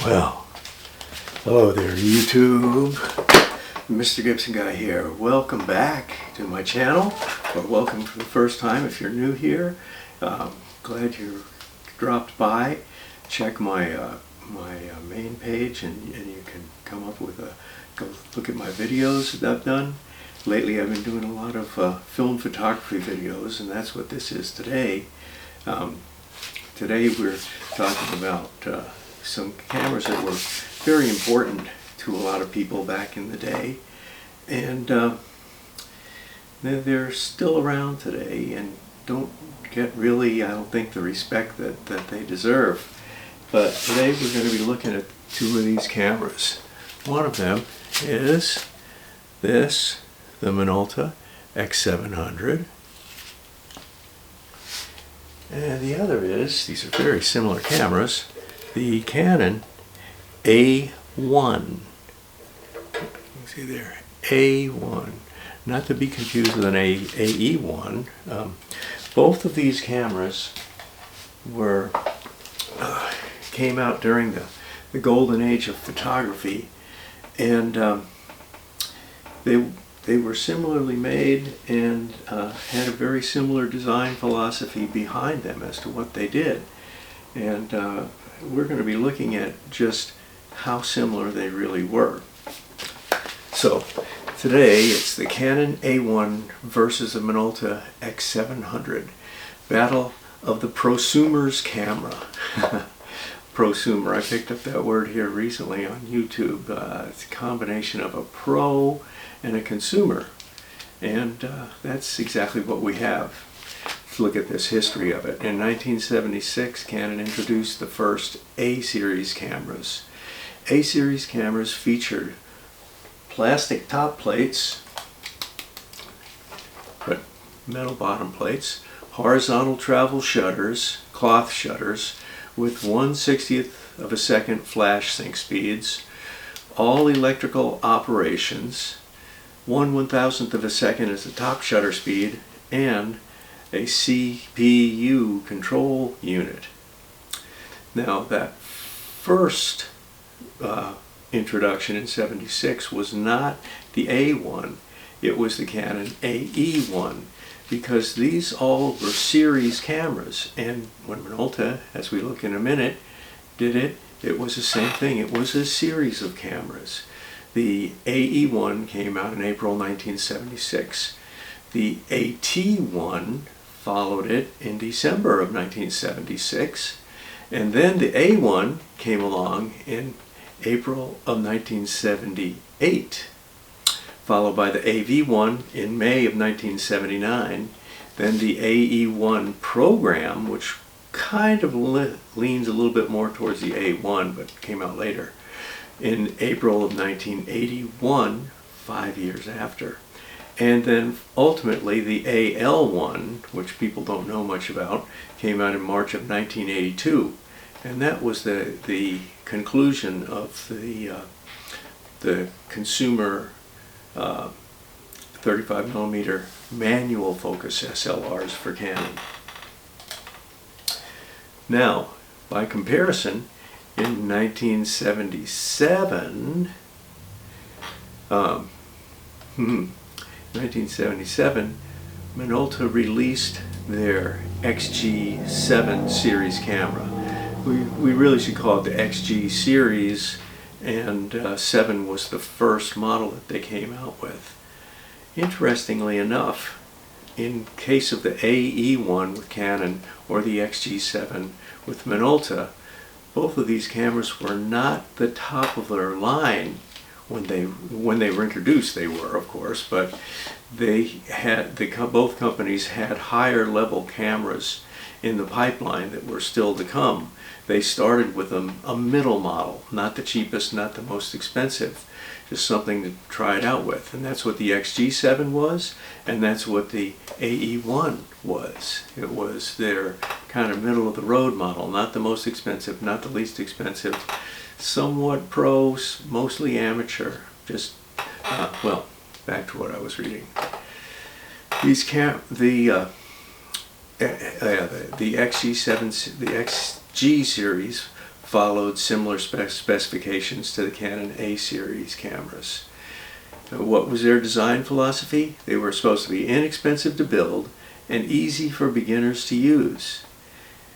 Well, hello there YouTube. Mr. Gibson Guy here. Welcome back to my channel, or welcome for the first time if you're new here. Glad you dropped by. Check my main page and you can come up with go look at my videos that I've done. Lately I've been doing a lot of film photography videos, and that's what this is today. Today we're talking about some cameras that were very important to a lot of people back in the day, and they're still around today and don't get really, I don't think, the respect that they deserve. But today we're going to be looking at two of these cameras. One of them is this, the Minolta X-700. And the other is, these are very similar cameras, the Canon A-1. You can see there, A-1. Not to be confused with an AE-1. Both of these cameras came out during the golden age of photography, and they were similarly made and had a very similar design philosophy behind them as to what they did. And we're going to be looking at just how similar they really were. So today it's the Canon A-1 versus the Minolta X-700. Battle of the prosumer's camera. Prosumer, I picked up that word here recently on YouTube. It's a combination of a pro and a consumer, and that's exactly what we have. Let's look at this history of it. In 1976, Canon introduced the first A-series cameras. A-series cameras featured plastic top plates, but metal bottom plates, horizontal travel shutters, cloth shutters, with 1/60th of a second flash sync speeds, all electrical operations, 1/1000th of a second is the top shutter speed, and a CPU control unit. Now that first introduction in '76 was not the A-1, it was the Canon AE-1, because these all were series cameras, and when Minolta, as we look in a minute, did it, it was the same thing. It was a series of cameras. The AE-1 came out in April 1976. The AT-1 followed it in December of 1976, and then the A-1 came along in April of 1978. Followed by the AV-1 in May of 1979, then the AE-1 program, which kind of leans a little bit more towards the A-1, but came out later, in April of 1981, 5 years after. And then ultimately the AL-1, which people don't know much about, came out in March of 1982. And that was the conclusion of the consumer 35mm manual focus SLRs for Canon. Now, by comparison, in 1977, Minolta released their XG7 series camera. We really should call it the XG series, and 7 was the first model that they came out with. Interestingly enough, in case of the AE-1 with Canon or the XG7 with Minolta, both of these cameras were not the top of their line when they were introduced. They were, of course, but both companies had higher level cameras in the pipeline that were still to come. They started with a middle model, not the cheapest, not the most expensive, just something to try it out with. And that's what the XG7 was, and that's what the AE-1 was. It was their kind of middle of the road model, not the most expensive, not the least expensive, somewhat pro, mostly amateur. Just, well, back to what I was reading. These the XG7, the XG series followed similar specifications to the Canon A series cameras. What was their design philosophy? They were supposed to be inexpensive to build and easy for beginners to use.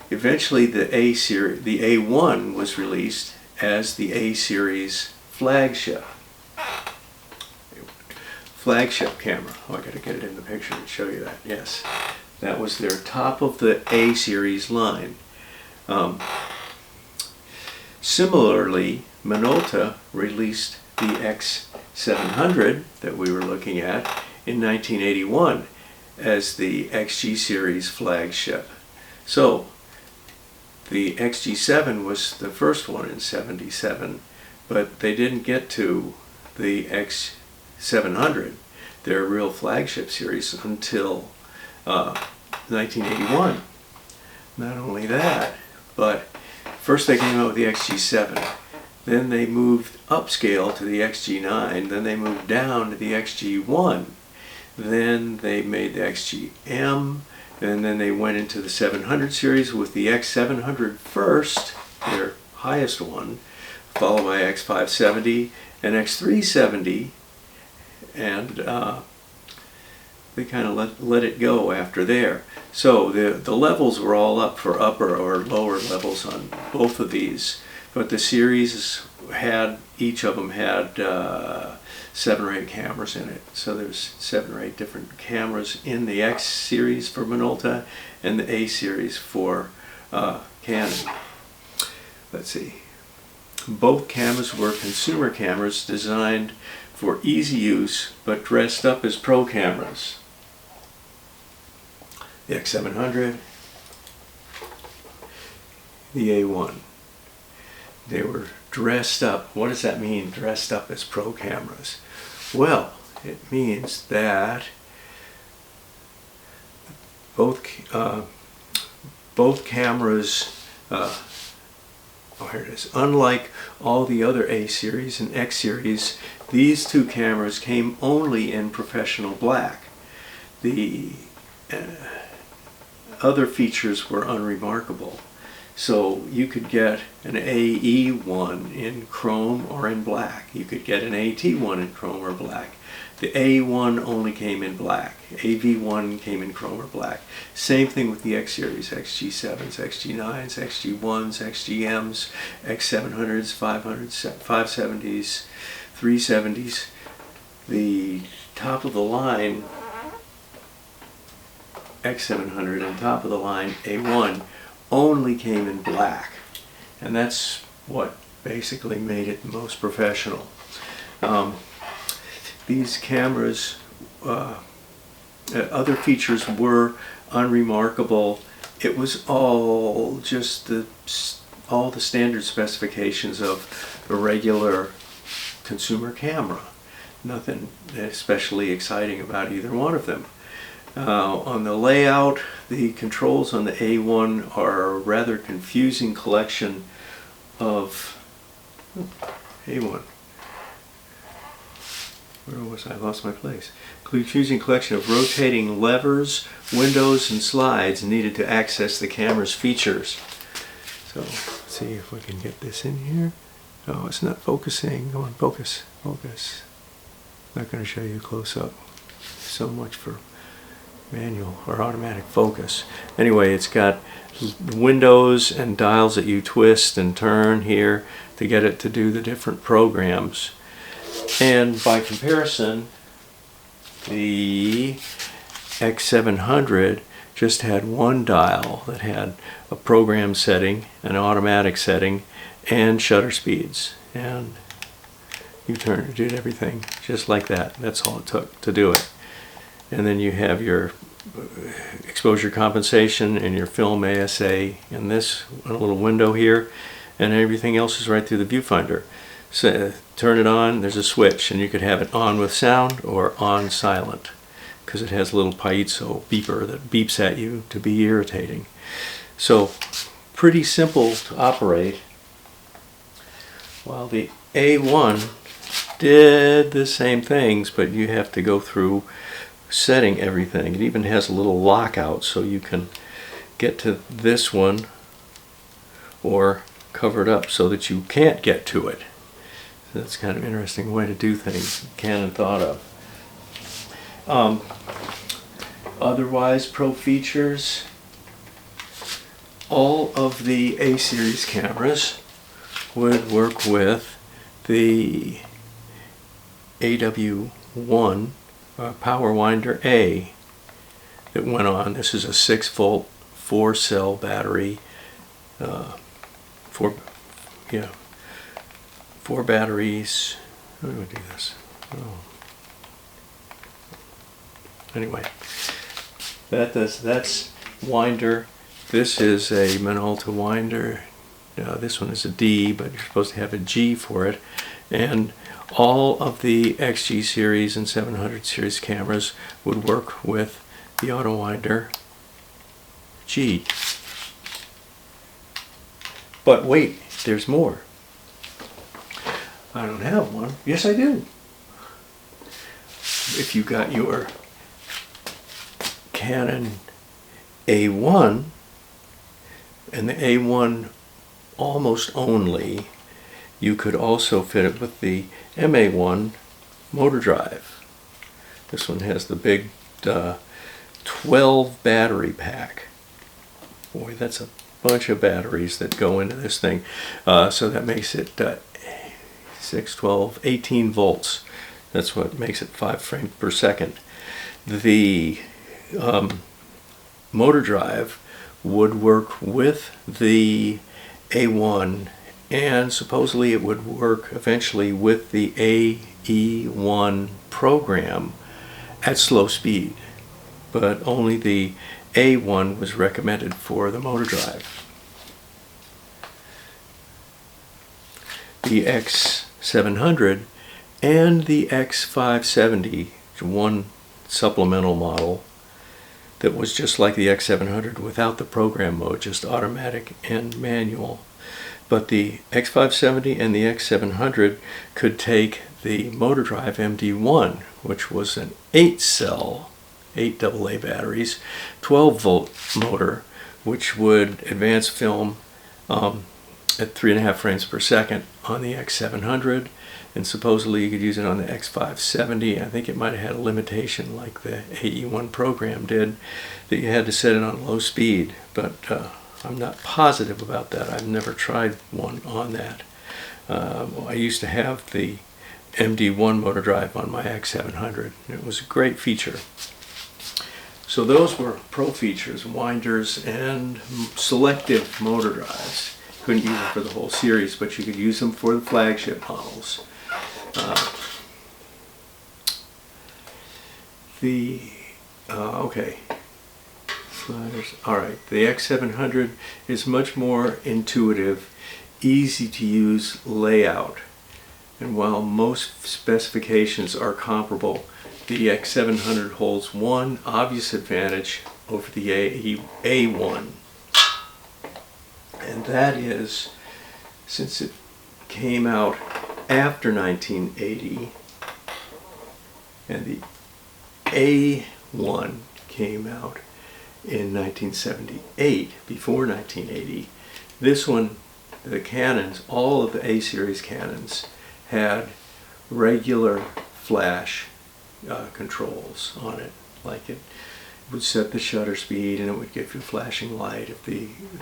Eventually the A1 was released as the A series flagship camera. Oh, I gotta get it in the picture and show you that. Yes, that was their top of the A series line. Similarly, Minolta released the X-700 that we were looking at in 1981 as the XG series flagship. So the XG7 was the first one in '77, but they didn't get to the X-700, their real flagship series, until 1981. Not only that, but first they came out with the XG7, then they moved upscale to the XG9, then they moved down to the XG1, then they made the XGM, and then they went into the 700 series with the X700 first, their highest one, followed by X570 and X370, and they kind of let it go after there. So the levels were all up for upper or lower levels on both of these, but the series had, each of them had 7 or 8 cameras in it. So there's 7 or 8 different cameras in the X series for Minolta and the A series for Canon. Let's see. Both cameras were consumer cameras designed for easy use but dressed up as pro cameras. The X700, the A1. They were dressed up. What does that mean, dressed up as pro cameras? Well, it means that both cameras, oh, here it is. Unlike all the other A series and X series, these two cameras came only in professional black. The other features were unremarkable. So you could get an AE1 in chrome or in black. You could get an AT1 in chrome or black. The A1 only came in black. AV1 came in chrome or black. Same thing with the X series, XG7s, XG9s, XG1s, XGMs, X700s, 500s, 570s, 370s. The top of the line X700 and top of the line A1 only came in black, and that's what basically made it the most professional. These cameras, other features were unremarkable. It was all just all the standard specifications of a regular consumer camera. Nothing especially exciting about either one of them. On the layout, the controls on the A1 are a rather confusing collection of A1. Where was I? Lost my place. Confusing collection of rotating levers, windows, and slides needed to access the camera's features. So let's see if we can get this in here. Oh, it's not focusing. Go on, focus, focus. I'm not going to show you close up. So much for manual or automatic focus. Anyway, it's got windows and dials that you twist and turn here to get it to do the different programs. And by comparison, the X700 just had one dial that had a program setting, an automatic setting, and shutter speeds. And you did everything just like that. That's all it took to do it. And then you have your exposure compensation and your film ASA in this little window here, and everything else is right through the viewfinder. So turn it on, there's a switch, and you could have it on with sound or on silent, because it has a little piezo beeper that beeps at you to be irritating. So pretty simple to operate. While the A1 did the same things, but you have to go through setting everything. It even has a little lockout so you can get to this one or cover it up so that you can't get to it. So that's kind of an interesting way to do things Canon thought of. Otherwise, pro features, all of the A-series cameras would work with the AW1 power winder A that went on. This is a 6-volt 4-cell battery, four batteries. How do I do this? Oh. Anyway, that's winder. This is a minolta winder. This one is a D, but you're supposed to have a G for it. And all of the XG series and 700 series cameras would work with the auto winder G. But wait, there's more. I don't have one. Yes, I do. If you got your Canon A-1 and the A-1 almost only, you could also fit it with the MA-1 motor drive. This one has the big 12 battery pack. Boy, that's a bunch of batteries that go into this thing. So that makes it 6, 12, 18 volts. That's what makes it 5 frames per second. The motor drive would work with the A1, and supposedly it would work eventually with the AE1 program at slow speed, but only the A1 was recommended for the motor drive. The X-700 and the X-570, one supplemental model that was just like the X-700 without the program mode, just automatic and manual. But the X-570 and the X-700 could take the motor drive MD1, which was an 8-cell, 8 AA batteries, 12-volt motor, which would advance film at 3.5 frames per second on the X-700, and supposedly you could use it on the X-570. I think it might have had a limitation like the AE1 program did, that you had to set it on low speed, but I'm not positive about that. I've never tried one on that. I used to have the MD1 motor drive on my X-700. It was a great feature. So those were pro features, winders, and selective motor drives. Couldn't use them for the whole series, but you could use them for the flagship models. Okay. Alright, the X-700 is much more intuitive, easy to use layout. And while most specifications are comparable, the X-700 holds one obvious advantage over the A1. And that is, since it came out after 1980, and the A1 came out in 1978, before 1980, this one, the Canons, all of the A-series Canons, had regular flash controls on it. Like it would set the shutter speed, and it would give you flashing light if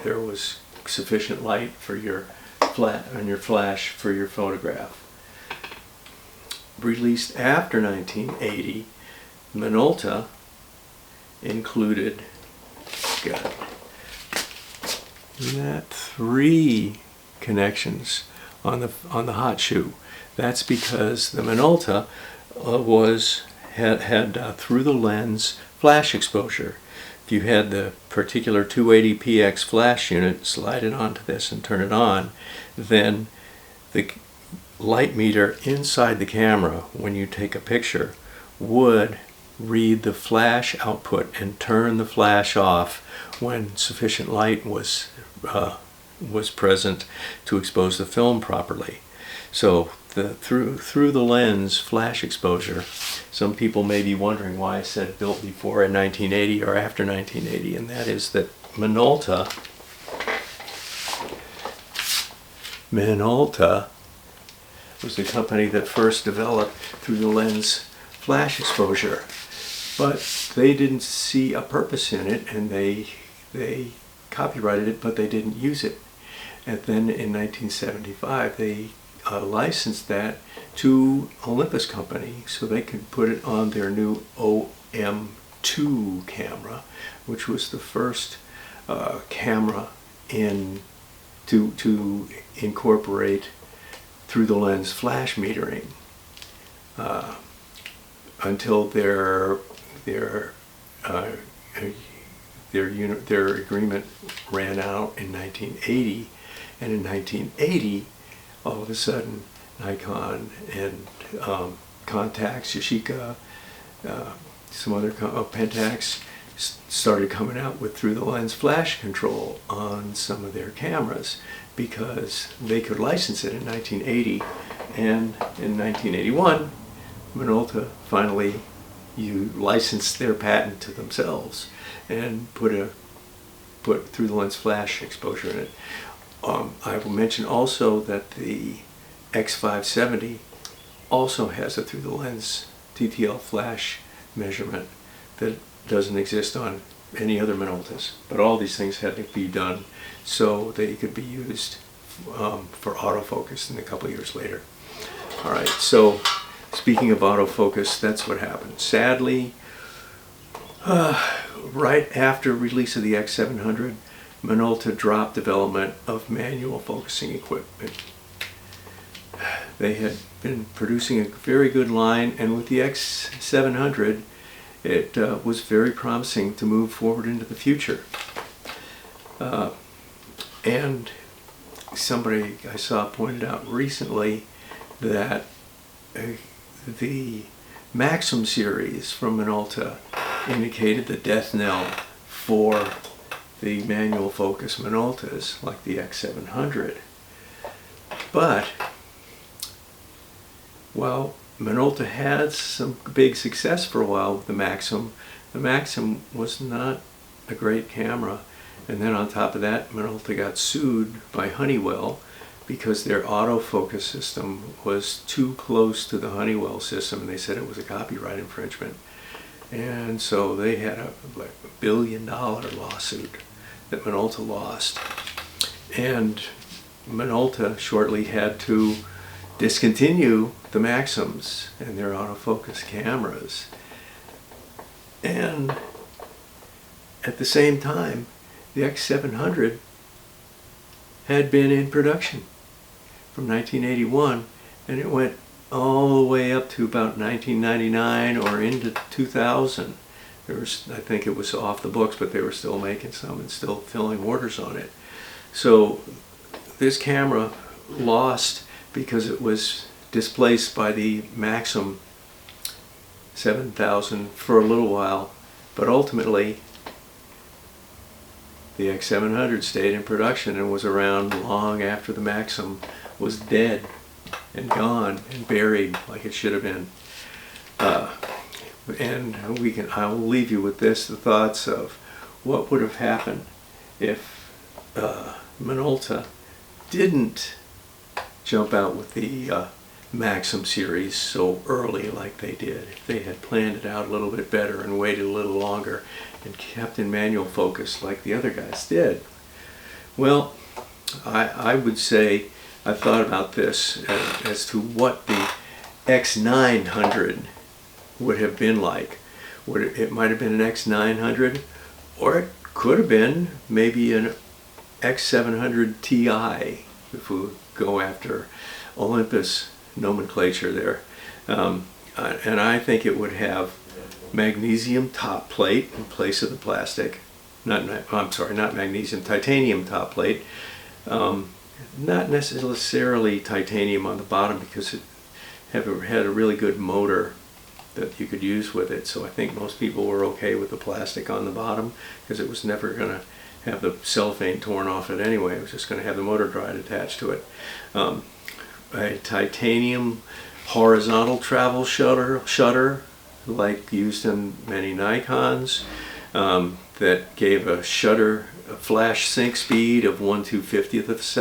there was sufficient light for your flash for your photograph. Released after 1980, Minolta included that 3 connections on the hot shoe. That's because the Minolta had through the lens flash exposure. If you had the particular 280px flash unit, slide it onto this and turn it on, then the light meter inside the camera, when you take a picture, would read the flash output and turn the flash off when sufficient light was present to expose the film properly. So through the lens flash exposure, some people may be wondering why I said built before in 1980 or after 1980, and that is that Minolta Minolta was the company that first developed through the lens flash exposure, but they didn't see a purpose in it, and they copyrighted it, but they didn't use it. And then in 1975 they licensed that to Olympus Company so they could put it on their new OM2 camera, which was the first camera to incorporate through the lens flash metering. Until their agreement ran out in 1980, and in 1980, all of a sudden, Nikon and Contax, Yashica, some other Pentax started coming out with through the lens flash control on some of their cameras because they could license it in 1980, and in 1981 Minolta finally licensed their patent to themselves and put through the lens flash exposure in it. I will mention also that the X-570 also has a through the lens TTL flash measurement that doesn't exist on any other Minoltas, but all these things had to be done so they could be used for autofocus in a couple of years later. All right, so speaking of autofocus, that's what happened. Sadly, right after release of the X-700, Minolta dropped development of manual focusing equipment. They had been producing a very good line, and with the X-700, it was very promising to move forward into the future. And somebody I saw pointed out recently that the Maxim series from Minolta indicated the death knell for the manual focus Minoltas like the X-700. But while Minolta had some big success for a while with the Maxim was not a great camera. And then on top of that, Minolta got sued by Honeywell because their autofocus system was too close to the Honeywell system, and they said it was a copyright infringement. And so they had a $1 billion lawsuit that Minolta lost. And Minolta shortly had to discontinue the Maxims and their autofocus cameras. And at the same time, the X-700 had been in production from 1981, and it went all the way up to about 1999 or into 2000. I think it was off the books, but they were still making some and still filling orders on it. So this camera lost because it was displaced by the Maxim 7000 for a little while, but ultimately the X-700 stayed in production and was around long after the Maxim was dead and gone and buried like it should have been. And I will leave you with this, the thoughts of what would have happened if Minolta didn't jump out with the Maxim series so early like they did. If they had planned it out a little bit better and waited a little longer and kept in manual focus like the other guys did. Well, I would say I thought about this as to what the X900 would have been like. It might have been an X900, or it could have been maybe an X700 Ti if we go after Olympus nomenclature there. And I think it would have magnesium top plate in place of the plastic. Not magnesium, titanium top plate. Not necessarily titanium on the bottom because it had a really good motor that you could use with it. So I think most people were okay with the plastic on the bottom because it was never going to have the cellophane torn off it anyway. It was just going to have the motor drive attached to it. A titanium horizontal travel shutter like used in many Nikons that gave a flash sync speed of 1/250th of a second.